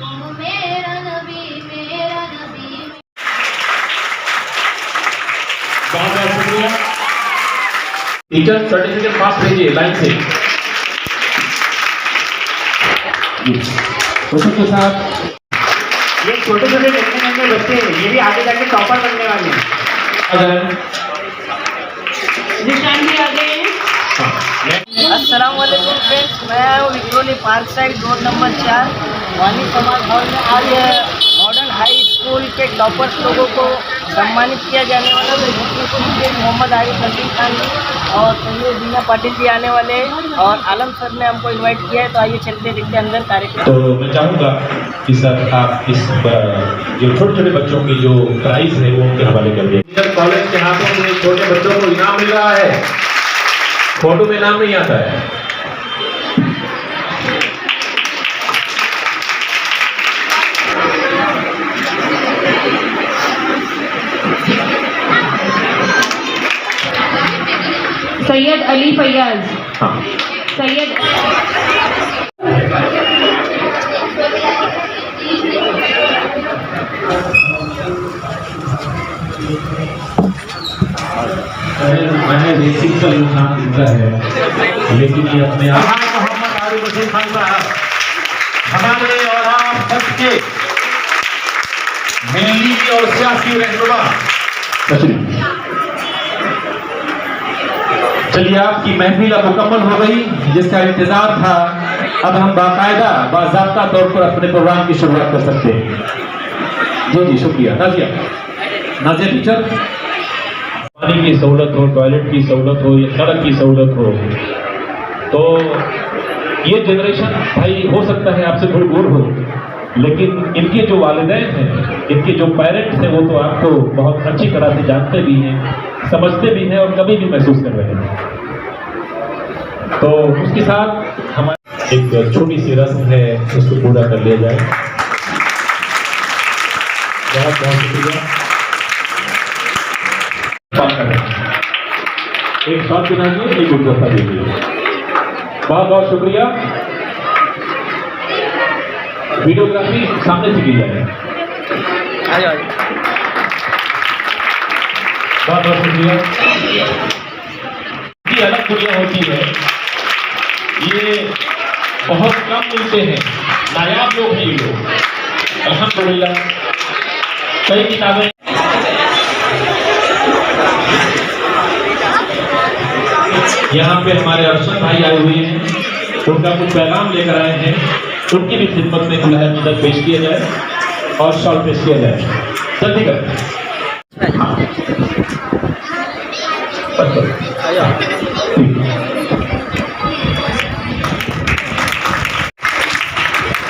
मेरा नबी मेरा नबी। बहुत बहुत शुक्रिया। टीचर सर्टिफिकेट पास भेजिए लाइन से। के साथ ये छोटे छोटे नन्हे बच्चे ये भी आगे जाके टॉपर बनने वाले हैं। निशान भी आ गए हैं। अस्सलाम वालेकुम फ्रेंड्स, मैं हूँ Vikhroli park side road number 4 वानी समाज हॉल में। आज मॉडर्न हाई स्कूल के टॉपर्स लोगों को सम्मानित किया जाने वाला है। जिसमें मोहम्मद आरिफ नसीम खान और संजय बीना पाटिल भी आने वाले हैं और आलम सर ने हमको इनवाइट किया है। तो आइए चलते देखते अंदर कार्यक्रम। तो मैं चाहूँगा कि सर आप इस जो छोटे छोटे बच्चों की जो प्राइज है वो उनके हवाले कर दिए। कॉलेज के हाथों में छोटे बच्चों को इनाम मिल रहा है, फोटो में नाम नहीं आता है। सैयद अली फैयाज। हाँ। सैयद मैंने बेसिक का इंसान दिखता है, लेकिन ये अपने आप मोहम्मद आरिफ नसीम खान साहब हमारे और आप सबके मिली और सियासी रहनुमा। चलिए, आपकी महफिल अब मुकम्मल हो गई, जिसका इंतजार था। अब हम बाकायदा बाज़ाब्ता तौर पर अपने प्रोग्राम की शुरुआत कर सकते हैं। जी जी, शुक्रिया। नाजिया टीचर, पानी की सहूलत हो, टॉयलेट की सहूलत हो या सड़क की सहूलत हो, तो ये जनरेशन भाई हो सकता है आपसे थोड़ी दूर हो, लेकिन इनके जो वालिदैन हैं, इनके जो पेरेंट्स हैं, वो तो आपको बहुत अच्छी तरह से जानते भी हैं, समझते भी हैं और कभी भी महसूस कर रहे हैं। तो उसके साथ हमारी एक छोटी सी रस्म है, उसको पूरा कर लिया जाए। बहुत बहुत शुक्रिया। एक शॉट बनाइए, एक उद्घोषणा दीजिए। बहुत बहुत शुक्रिया। वीडियोग्राफी सामने से की जाए। बहुत बहुत शुक्रिया। ये अलग दुनिया होती है, ये बहुत कम मिलते हैं, नायाब लोग हैं ये लोग। अल्हम्दुलिल्लाह कई किताबें। यहाँ पे हमारे अरशद भाई आए हुए हैं, उनका कुछ पैगाम लेकर आए हैं, उनकी भी खिदमत में मदद पेश किया जाए और शॉल पेश किया जाए। जल्दी करें।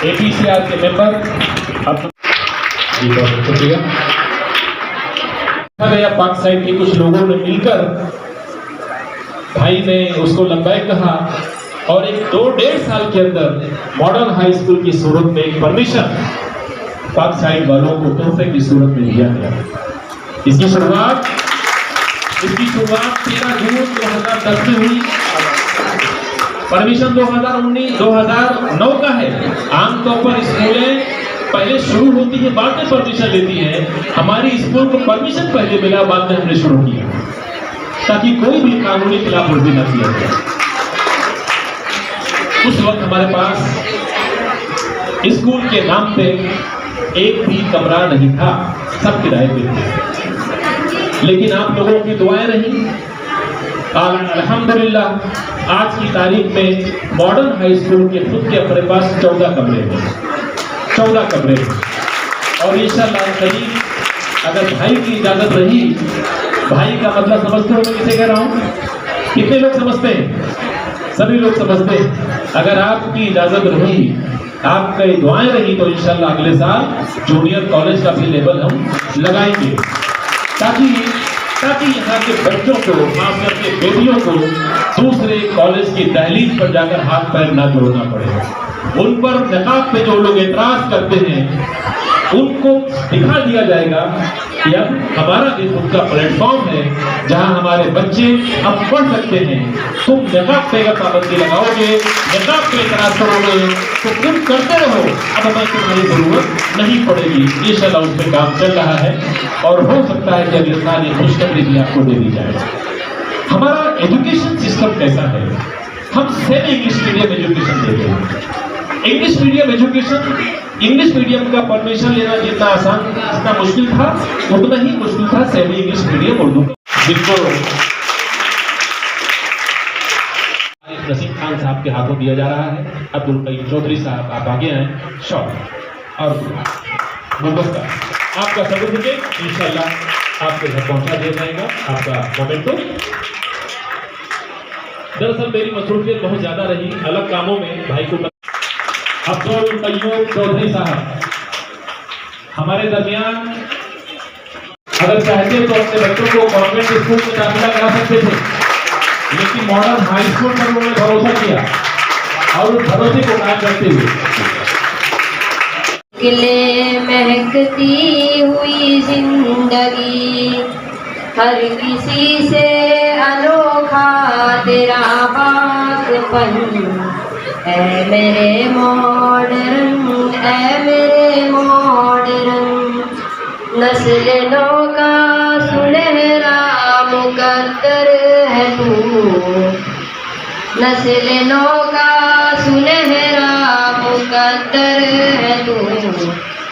APCR के मेंबर शुक्रिया। पाक साइड के कुछ लोगों ने मिलकर भाई ने उसको लंबाई कहा और एक 2-1.5 साल के अंदर मॉडर्न हाई स्कूल की सूरत में एक परमिशन पाक साइड वालों को तोहफे की सूरत में दिया गया। इसकी शुरुआत 13 जून 2010 में हुई। परमिशन 2009 का है। आमतौर पर स्कूलें पहले शुरू होती है, बाद में परमिशन लेती है। हमारी स्कूल को परमिशन पहले मिला, बाद में हमने शुरू किया, ताकि कोई भी कानूनी खिलाफवर्जी न किया जाए। उस वक्त हमारे पास स्कूल के नाम पे एक भी कमरा नहीं था, सब किराए पे थे, लेकिन आप लोगों की दुआएं रही। अल्हम्दुलिल्लाह आज की तारीख में मॉडर्न हाई स्कूल के खुद के अपने पास 14 कमरे हैं, 14 कमरे हैं। और इंशाअल्लाह करीब अगर भाई की इजाजत रही, भाई का मतलब समझते हो मैं किसे कह रहा हूँ? कितने लोग समझते हैं? सभी लोग समझते हैं। अगर आपकी इजाजत रही, आपकी दुआएं रही, तो इंशाअल्लाह अगले साल जूनियर कॉलेज का भी लेवल हम लगाएंगे, ताकि यहाँ के बच्चों को, खास करके बेटियों को दूसरे कॉलेज की दहलीज पर जाकर हाथ पैर ना जोड़ना पड़े। उन पर निकाब पे जो लोग एतराज करते हैं, उनको दिखा दिया जाएगा कि अब हमारा फेसबुक का प्लेटफॉर्म है जहां हमारे बच्चे अब पढ़ सकते हैं। तुम नकाब पे अगर पाबंदी लगाओगे, नकाब पे इतराज करोगे तो तुम करते रहो, अब हमें तुम्हारी जरूरत नहीं पड़ेगी। इंशाल्लाह उस पर काम चल रहा है और हो सकता है कि अगले साल ये खुशखबरी भी आपको दे दी जाए। हमारा एजुकेशन सिस्टम कैसा है? हम सेमी इंग्लिश मीडियम एजुकेशन देते हैं। English medium education, English medium का परमिशन लेना जितना आसान, जितना मुश्किल था, उतना ही मुश्किल था सेमी इंग्लिश मीडियम उर्दू, जिनको नसीम खान साहब के हाथों दिया जा रहा है। अब्दुल कईम चौधरी साहब आप आगे आए, शॉर्ट और नमस्कार। आपका सर्टिफिकेट इंशाल्लाह आपके घर पहुंचा दिया जाएगा, आपका मोमेंटो। दरअसल मेरी मसरूफियत बहुत ज्यादा रही अलग कामों में, भाई को अब्दुल कईम चौधरी साहब हमारे दरमियान अगर चाहते तो अपने बच्चों को कॉन्वेंट स्कूल में दाखिला करा सकते थे, लेकिन मॉडर्न हाई स्कूल पर उन्होंने भरोसा किया और उस भरोसे को कायम रखते हुए किले महकती हुई जिंदगी, हर किसी से अनोखा तेरा बागपन, ऐ मेरे मॉडर्न, ऐ मेरे मॉडर्न, नस्ल नौ का सुनहरा मुकद्दर है तू, नस्ल नौ का सुनहरा मुकद्दर है तू,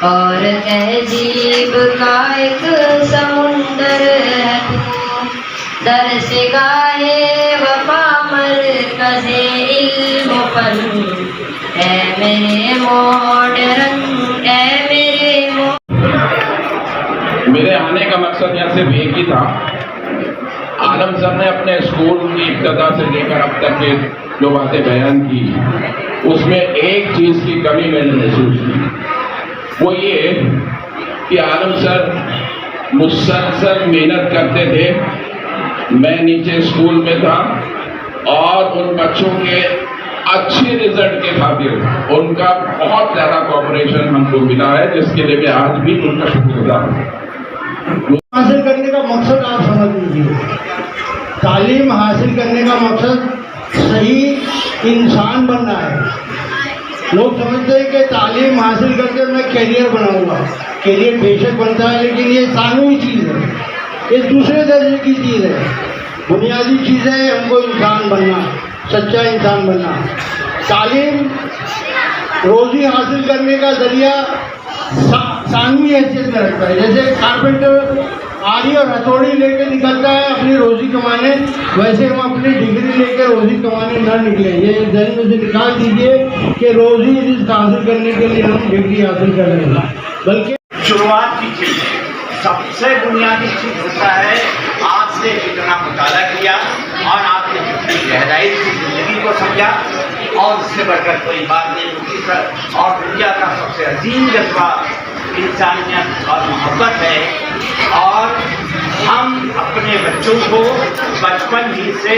और तहजीब का एक समुंदर है तू, दर्स गाहे वफा मरकज़े इल्म फन, ऐ मेरे मॉडर्न, ऐ मेरे मेरे आने का मकसद यहाँ सिर्फ एक ही था। आलम सर ने अपने स्कूल की इब्तदा से लेकर अब तक के जो बातें बयान की, उसमें एक चीज़ की कमी मैंने महसूस की, वो ये कि आलम सर मुसलसल मेहनत करते थे। मैं नीचे स्कूल में था और उन बच्चों के अच्छे रिजल्ट के खातिर उनका बहुत ज़्यादा कोऑपरेशन हमको मिला है, जिसके लिए मैं आज भी उनका शुक्रगुजार हूँ। हासिल करने का मकसद आप समझ लीजिए, तालीम हासिल करने का मकसद सही इंसान बनना है। लोग समझते हैं कि तालीम हासिल करके मैं कैरियर बनाऊंगा। कैरियर बेशक बनता है, लेकिन ये सानवी चीज़ है, ये दूसरे दर्जे की चीज़ है। बुनियादी चीज़ है हमको इंसान बनना, सच्चा इंसान बनना। तालीम रोज़ी हासिल करने का जरिया सानवी हैसियत में रखता है। जैसे कारपेंटर आरी और हथौड़ी लेके निकलता है अपनी रोज़ी कमाने, वैसे हम अपनी डिग्री लेकर रोज़ी कमाने न निकले। ये जहन में से निकाल दीजिए कि रोज़ी रिज़्क़ हासिल करने के लिए हम डिग्री हासिल कर रहे हैं, बल्कि शुरुआत की चीज़ सबसे बुनियादी चीज़ होता है आपने कितना मुताला किया और आपने कितनी गहराई से ज़िंदगी को समझा, और उससे बढ़कर कोई बात नहीं होती सर। और दुनिया का सबसे अजीम जज्बा इंसानियत और मोहब्बत है, और हम अपने बच्चों को बचपन ही से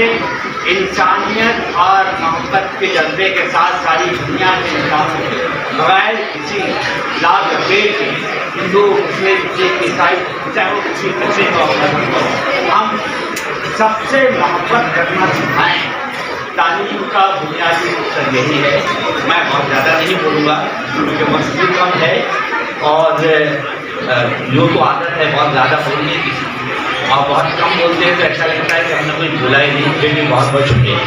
इंसानियत और मोहब्बत के जज्बे के साथ सारी दुनिया के इंसानों बगैर किसी लाभ भेद के, हिंदू मुस्लिम सिख ईसाई, चाहे वो किसी बच्चे को हम सबसे मोहब्बत करना सिखाएँ। तालीम का बुनियादी मकसद यही है। मैं बहुत ज़्यादा नहीं बोलूँगा क्योंकि वक्त भी कम है, और जो तो आदत है बहुत ज़्यादा बोलने की, और बहुत कम बोलते हैं तो ऐसा लगता है कि हमने कोई भूला ही नहीं, फिर भी बहुत बहुत शुक्रिया।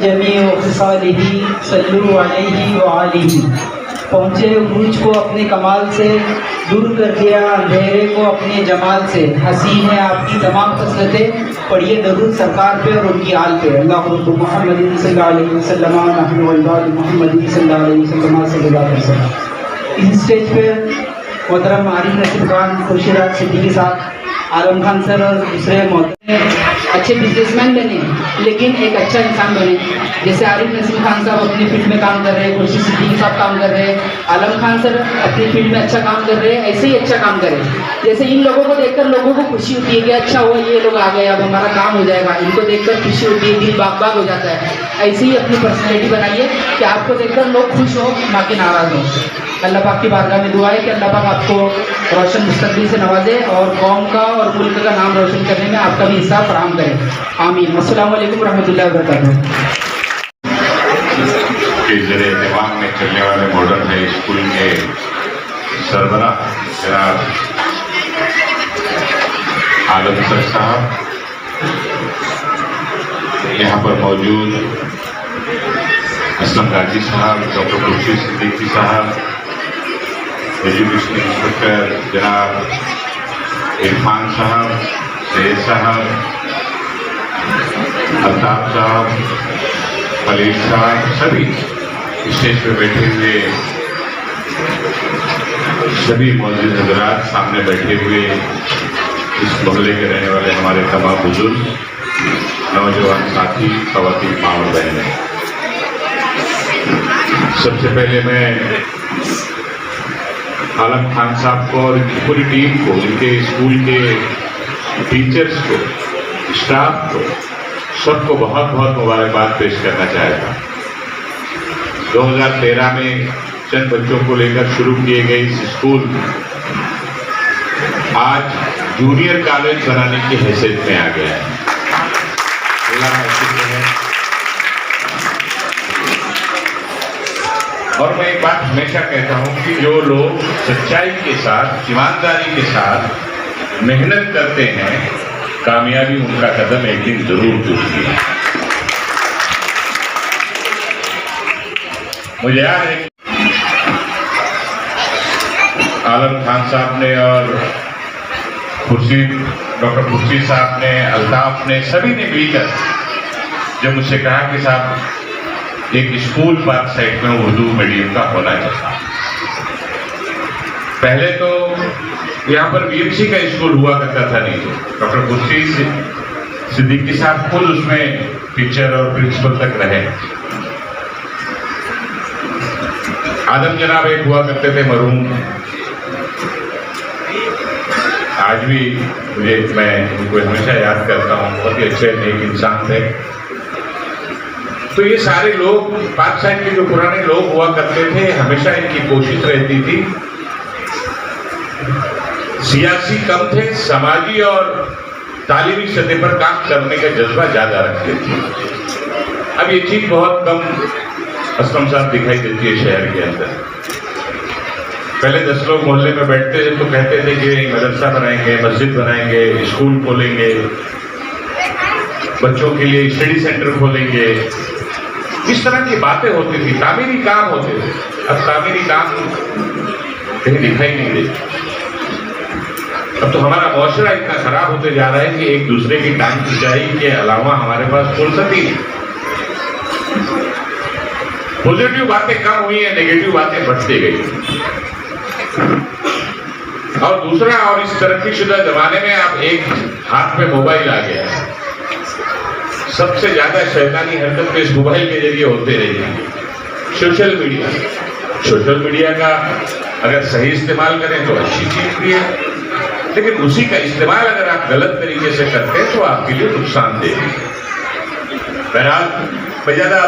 जमीअ ख़िसालिही सल्लु अलैहि व आलिही, पहुँचे उरूज को अपने कमाल से, दूर कर दिया अंधेरे को अपने जमाल से, हसीन है आपकी तमाम खसलतें, पढ़िए दरूद सरकार पे और उनकी आल पे। अल्लाह मुहम्मद सल्लल्लाहु अलैहि वसल्लम मोहम्मद सल्लल्लाहु अलैहि वसल्लम। इस स्टेज पे मोहतरम आरिफ नसीम खान, खुर्शीद सिद्दीकी साहब, आलम खान सर और दूसरे मोहतरम अच्छे बिजनेसमैन बने लेकिन एक अच्छा इंसान बने। जैसे आरिफ नसीम खान साहब अपनी फील्ड में काम कर रहे हैं, खुर्शीद सिद्दीकी साहब काम कर रहे हैं, आलम खान सर अपनी फील्ड में अच्छा काम कर रहे हैं, ऐसे ही अच्छा काम करें। जैसे इन लोगों को देखकर लोगों को खुशी होती है कि अच्छा हुआ ये लोग आ गए, अब हमारा काम हो जाएगा। इनको देखकर खुशी होती है, दिल बाग बाग हो जाता है। ऐसे ही अपनी पर्सनैलिटी बनाइए कि आपको देखकर लोग खुश हो, ना कि नाराज हो। अल्लाह पाक की बारगाह में दुआ है कि अल्लाह पाक आपको रोशन मुस्तकबिल से नवाजे और कौम का और मुल्क का नाम रोशन करने में आपका भी हिस्सा फराहम करें। आमीन। अस्सलाम वालेकुम रहमतुल्लाहि व बरकातुहू। के ज़रिए दिमाग में चलने वाले मॉडर्न हाई स्कूल के सरबराह जनाब आलम सर साहब, यहाँ पर मौजूद असलम गाजी साहब, डॉक्टर खुर्शीद सिद्दीकी साहब, एजुकेशन इंस्पेक्टर जनाब इरफान साहब, सैयद साहब, अल्ताफ साहब, खलील साहब, सभी स्टेज पे बैठे हुए सभी मौजूद हजरात, सामने बैठे हुए इस मोहल्ले के रहने वाले हमारे तमाम बुजुर्ग, नौजवान साथी, ख़वातीन, माँ और बहनें, सबसे पहले मैं आलम खान साहब को और इनकी पूरी टीम को, इनके स्कूल के टीचर्स को, स्टाफ को, सबको बहुत बहुत मुबारकबाद पेश करना चाहता हूँ। 2013 में चंद बच्चों को लेकर शुरू किए गए इस स्कूल आज जूनियर कॉलेज बनाने की हैसियत में आ गया है। और मैं एक बात हमेशा कहता हूं कि जो लोग सच्चाई के साथ, ईमानदारी के साथ मेहनत करते हैं, कामयाबी उनका कदम एक दिन जरूर टूटती है। मुझे याद है आलम खान साहब ने और डॉक्टर खुर्शीद साहब ने, अल्ताफ ने, सभी ने मिलकर जब मुझसे कहा कि साहब एक स्कूल पार्क साइड में उर्दू मीडियम का होना चाहिए। पहले तो यहाँ पर बीएमसी का स्कूल हुआ करता था, नहीं तो डॉक्टर खुर्शीद सिद्दीकी साहब खुद उसमें टीचर और प्रिंसिपल तक रहे। आदम जनाब एक हुआ करते थे मरूम, आज भी मैं उनको हमेशा याद करता हूँ, बहुत ही अच्छे नेक इंसान थे। तो ये सारे लोग पाक साइड के जो पुराने लोग हुआ करते थे, हमेशा इनकी कोशिश रहती थी, सियासी कम थे, समाजी और तालीमी सतह पर काम करने का जज्बा ज्यादा रखते थे। अब ये चीज बहुत कम असलम साहब दिखाई देती है शहर के अंदर। पहले 10 लोग मोहल्ले में बैठते थे तो कहते थे कि मदरसा बनाएंगे, मस्जिद बनाएंगे, स्कूल खोलेंगे, बच्चों के लिए स्टडी सेंटर खोलेंगे, इस तरह की बातें होती थी, तामीरी काम होते थे। अब तामीरी काम कहीं दिखाई नहीं देती। अब तो हमारा मुआशरा इतना खराब होते जा रहा है कि एक दूसरे की टांग खिंचाई के अलावा हमारे पास फुर्सत ही नहीं। पॉजिटिव बातें कम हुई है, नेगेटिव बातें बढ़ती गई। और दूसरा, और इस तरक्कीशुदा जमाने में आप एक हाथ में मोबाइल आ गया है, सबसे ज्यादा शैतानी हरकत में इस मोबाइल के जरिए होते रही है। सोशल मीडिया का अगर सही इस्तेमाल करें तो अच्छी चीज भी है, लेकिन उसी का इस्तेमाल अगर आप गलत तरीके से करते हैं तो आपके लिए नुकसानदेह है। बहरहाल मैं ज्यादा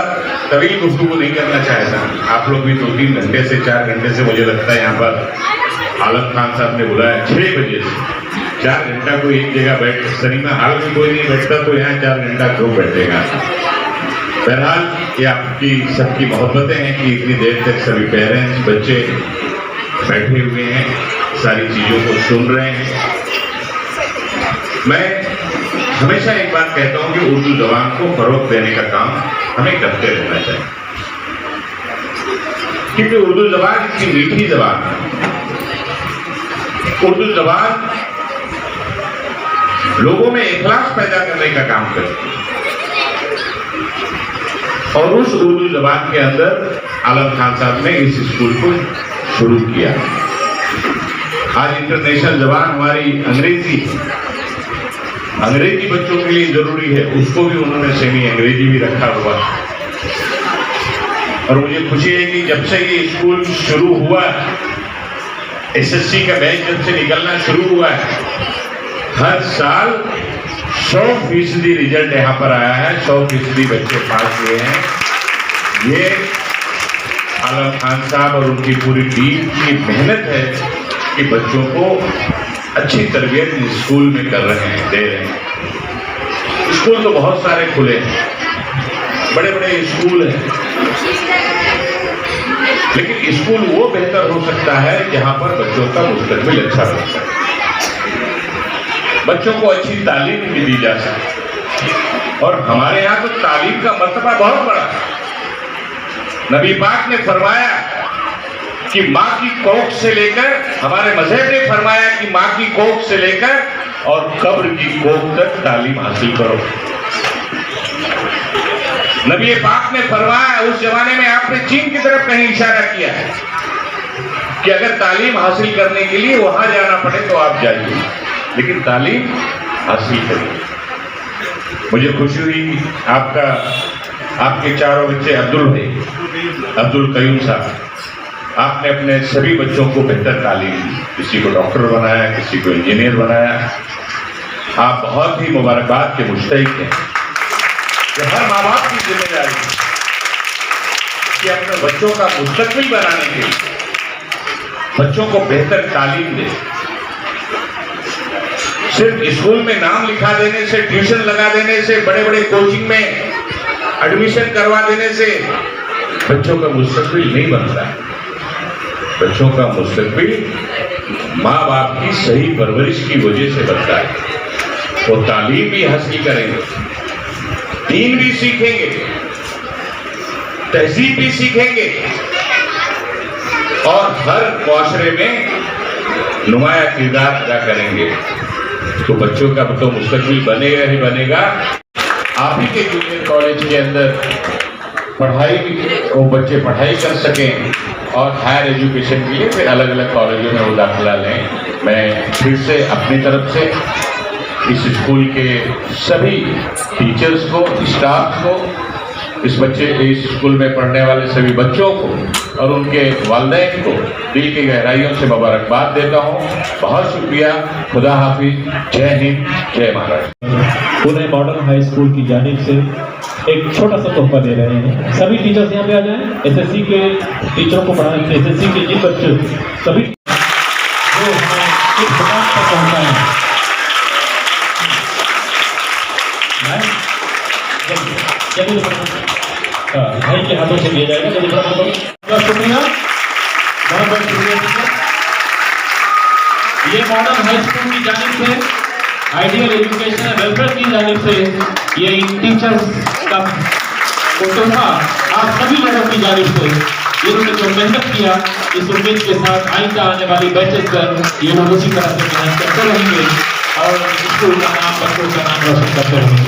तवील गुफ्तगू नहीं करना चाहता। आप लोग भी 2-3 घंटे से 4 घंटे से, मुझे लगता है यहाँ पर आलम खान साहब ने बुलाया 6 बजे से 4 घंटा कोई एक जगह बैठ, सिनेमा हॉल में कोई नहीं बैठता तो यहाँ 4 घंटा क्यों बैठेगा। बहरहाल ये आपकी सबकी मोहब्बतें हैं कि इतनी देर तक सभी पेरेंट्स, बच्चे बैठे हुए हैं, सारी चीजों को सुन रहे हैं। मैं हमेशा एक बात कहता हूं कि उर्दू जबान को फरोग देने का काम हमें करते रहना चाहिए, क्योंकि उर्दू जबान इतनी मीठी जबान है। उर्दू जबान लोगों में इखलास पैदा करने का काम करती है, और उस उर्दू जबान के अंदर आलम खान साहब ने इस स्कूल को शुरू किया। आज इंटरनेशनल जबान हमारी अंग्रेजी, अंग्रेजी बच्चों के लिए जरूरी है, उसको भी उन्होंने सेमी अंग्रेजी भी रखा हुआ। और मुझे खुशी है कि जब से ये स्कूल शुरू हुआ, एसएससी का बैच जब से निकलना शुरू हुआ है, हर साल 100% रिजल्ट यहाँ पर आया है, 100% बच्चे पास हुए हैं। ये आलम खान साहब और उनकी पूरी टीम की मेहनत है कि बच्चों को अच्छी तरबियत स्कूल में कर रहे हैं, दे रहे हैं। स्कूल तो बहुत सारे खुले हैं, बड़े बड़े स्कूल हैं, लेकिन स्कूल वो बेहतर हो सकता है जहां पर बच्चों का मुस्तकबिल अच्छा हो सकता है, बच्चों को अच्छी तालीम भी दी जा सके। और हमारे यहाँ तो तालीम का मर्तबा बहुत बड़ा है। नबी पाक ने फरमाया कि माँ की कोख से लेकर, हमारे मजहब ने फरमाया कि माँ की कोख से लेकर और कब्र की कोख तक तालीम हासिल करो। नबी पाक ने फरमाया, उस जमाने में आपने चीन की तरफ कहीं इशारा किया है कि अगर तालीम हासिल करने के लिए वहां जाना पड़े तो आप जाइए, लेकिन तालीम हासिल करिए। मुझे खुशी हुई आपके चारों बच्चे अब्दुल कयूम साहब, आपने अपने सभी बच्चों को बेहतर तालीम दी, किसी को डॉक्टर बनाया, किसी को इंजीनियर बनाया। आप बहुत ही मुबारकबाद के मुस्तहिक हैं। ये हर माँ बाप की जिम्मेदारी है कि अपने बच्चों का मुस्तकबिल बनाने के लिए बच्चों को बेहतर तालीम दे। सिर्फ स्कूल में नाम लिखा देने से, ट्यूशन लगा देने से, बड़े बड़े कोचिंग में एडमिशन करवा देने से बच्चों का मुस्तकबिल नहीं बनता है। बच्चों का मुस्तकबिल माँ बाप की सही परवरिश की वजह से बनता है। वो तालीम भी हासिल करेंगे, दीन भी सीखेंगे, तहजीब भी सीखेंगे और हर मुआशरे में नुमाया किरदार अदा करेंगे। तो बच्चों का तो मुस्तकबिल बनेगा ही बनेगा। आप ही के जूनियर कॉलेज के अंदर पढ़ाई भी, वो बच्चे पढ़ाई कर सकें और हायर एजुकेशन के लिए फिर अलग अलग कॉलेजों में वो दाखिला लें। मैं फिर से अपनी तरफ से इस स्कूल के सभी टीचर्स को, स्टाफ को, इस स्कूल में पढ़ने वाले सभी बच्चों को और उनके वालिदैन को दिल की गहराइयों से मुबारकबाद देता हूँ। बहुत शुक्रिया। खुदा हाफिज। जय हिंद, जय Maharashtra. Pune modern high school की जानिब से एक छोटा सा तोहफा दे रहे हैं। सभी टीचर्स यहाँ पे आ जाएं। एसएससी के टीचरों को पढ़ाने, एसएससी के जिन बच्चे सभी जो हमें इस मुकाम पर पहुँचाए हैं, भाई के हाथों से दिया जाएगा। शुक्रिया, बहुत बहुत शुक्रिया। ये मॉडर्न हाई स्कूल की जानिब से, आइडियल एजुकेशन एंड वेलफेयर की जानिब से ये इन टीचर्स का तोहफा आप सभी लोगों की जानिब से, इन्होंने जो मेहनत किया, इस उम्मीद के साथ आइंदा आने वाली बैचेस पर ये लोग उसी तरह से मेहनत करते रहेंगे और स्कूल का नाम, बच्चों का नाम रोशन करते रहेंगे।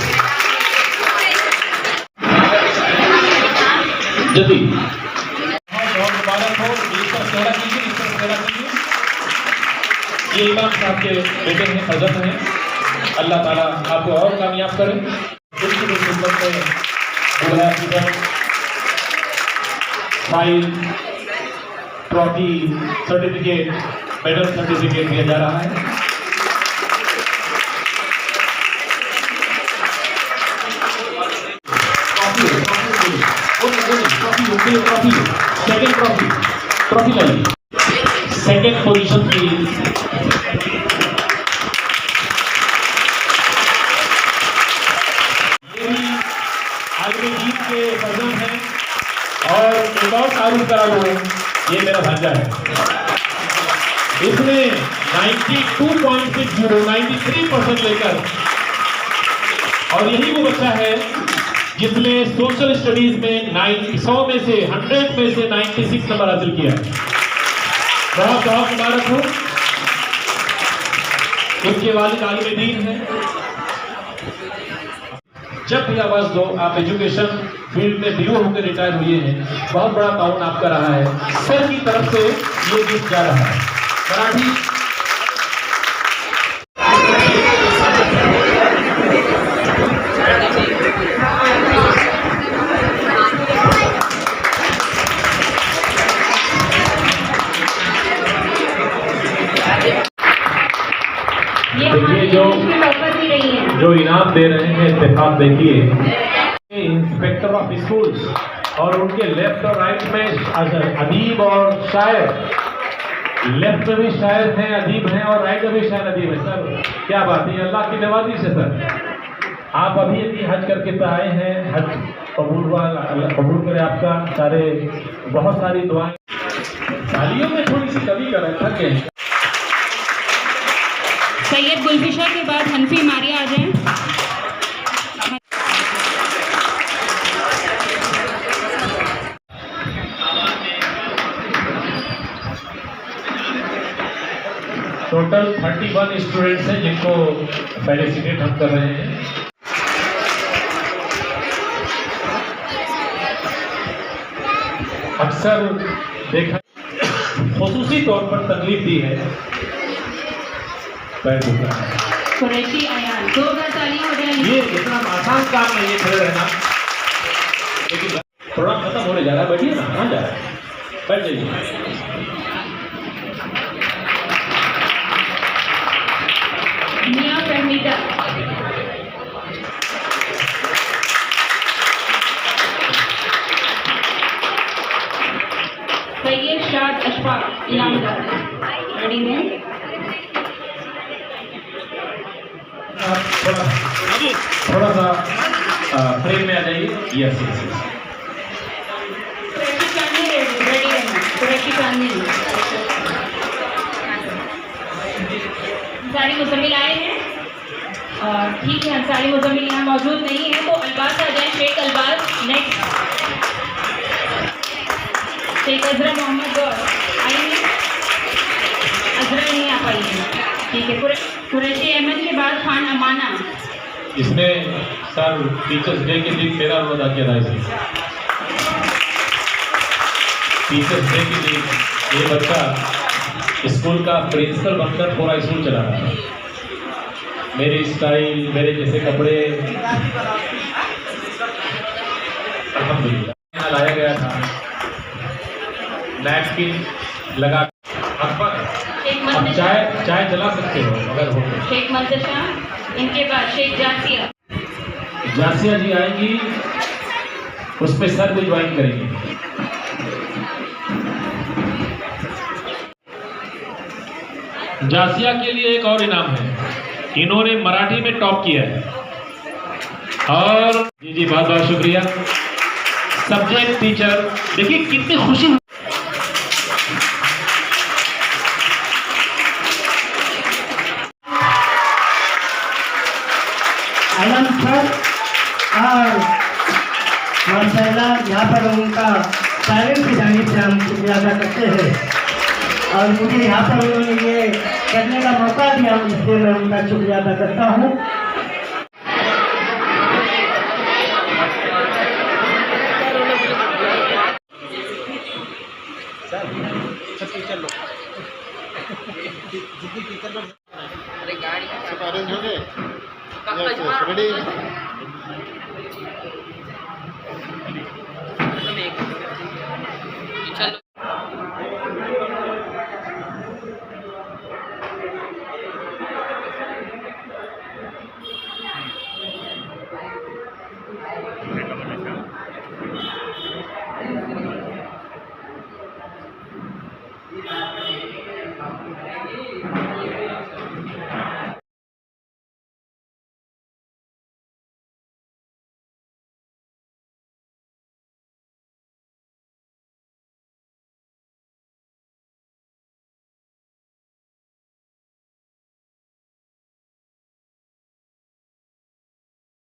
जल्दी बहुत मुबारक हो। इस पर चेहरा कीजिए, इस पर चेहरा कीजिए। ये इमाम साहब के बेटे हैं, फजल हैं। अल्लाह ताला आपको और कामयाब करे। बिल्कुल खिदमत में file, trophy, certificate, medal certificate दिया जा रहा है। ट्रॉफी लाइए। सेकेंड पोजीशन की ये भी आगे जीत के वर्जन है। और एक और तारीफ करा लो, ये मेरा भांजा है। इसने 92.60 93% लेकर, और यही वो बच्चा है जिसने सोशल स्टडीज में 100 में से 96 नंबर हासिल किया है। बहुत बहुत मुबारक हो। उनके वालिद आलिम दीन है। जब भी आवाज दो, आप एजुकेशन फील्ड में डीओ होकर रिटायर हुए हैं, बहुत बड़ा ताउन आपका रहा है। सर की तरफ से ये गिफ्ट जा रहा है। मराठी टॉपर भी रही हैं। जो इनाम दे रहे हैं इत्तेफाक देखिए, इंस्पेक्टर ऑफ स्कूल्स और उनके लेफ्ट और राइट में अदीब और शायर, लेफ्ट में भी शायर हैं, अदीब हैं और राइट में भी शायर अदीब है। सर क्या बात है, अल्लाह की नवाजी से सर आप अभी यदि हज करके तो आए हैं, हज कबूल हुआ, अल्लाह कबूल करे आपका। सारे बहुत सारी दुआएं, तालियों में थोड़ी सी कमी कर रहे थे। सैयद गुलफिशा के बाद हनफी मारिया आ जाएं। टोटल 31 स्टूडेंट्स हैं जिनको फेलिसिटेट हम कर रहे हैं। अक्सर देखा खुसूसी तौर पर तकलीफ दी है, पैर दुखता है। कुरैशी अयान 2000 तालियां हो जाएंगी। ये इतना आसान काम नहीं है खड़े रहना, लेकिन थोड़ा खत्म होने जा रहा है। बैठिए ना, कहाँ जा रहा है, बैठ जाइए। मियां फहमीदा सैयद शाद अशफाक इनामदार रेडी में। थोड़ा सा फ्रेम में आ जाइए। Yes yes yes. Qureshi Chandni ready रहना। कुरैशी चांदनी अंसारी मुजम्मिल आए हैं और ठीक है, अंसारी मुजम्मिल यहाँ मौजूद नहीं है तो अल्बास आ जाए। शेख अल्बास नेक्स्ट। शेख अजरा मोहम्मद गौर आएंगे, अजरा नहीं आ पाई है, ठीक है। कुरैशी अहमद के बाद खान अमाना। इसने सर टीचर्स डे के दिन मेरा रोल अदा किया था। इसने टीचर्स डे के दिन ये बच्चा स्कूल का प्रिंसिपल बनकर पूरा स्कूल चला रहा था। मेरी स्टाइल, मेरे जैसे कपड़े, अल्हम्दुलिल्लाह लाया गया था। नैपकिन लगा, अब चाय जला सकते हो अगर हो तो। शेख मंतशा, इनके बाद शेख जासिया। जासिया जी आएंगी, उस पर सर भी ज्वाइन करेंगे। जासिया के लिए एक और इनाम है, इन्होंने मराठी में टॉप किया है। और जी जी बहुत बहुत शुक्रिया। सब्जेक्ट टीचर, देखिए कितनी खुशी। आलम सर और माशाल्लाह यहाँ पर उनका पेरेंट्स की जानिब से हम शुक्रिया अदा करते हैं और मुझे यहाँ पर उन्होंने ये करने का मौका दिया, इसलिए मैं उनका शुक्रिया अदा करता हूँ। रेडी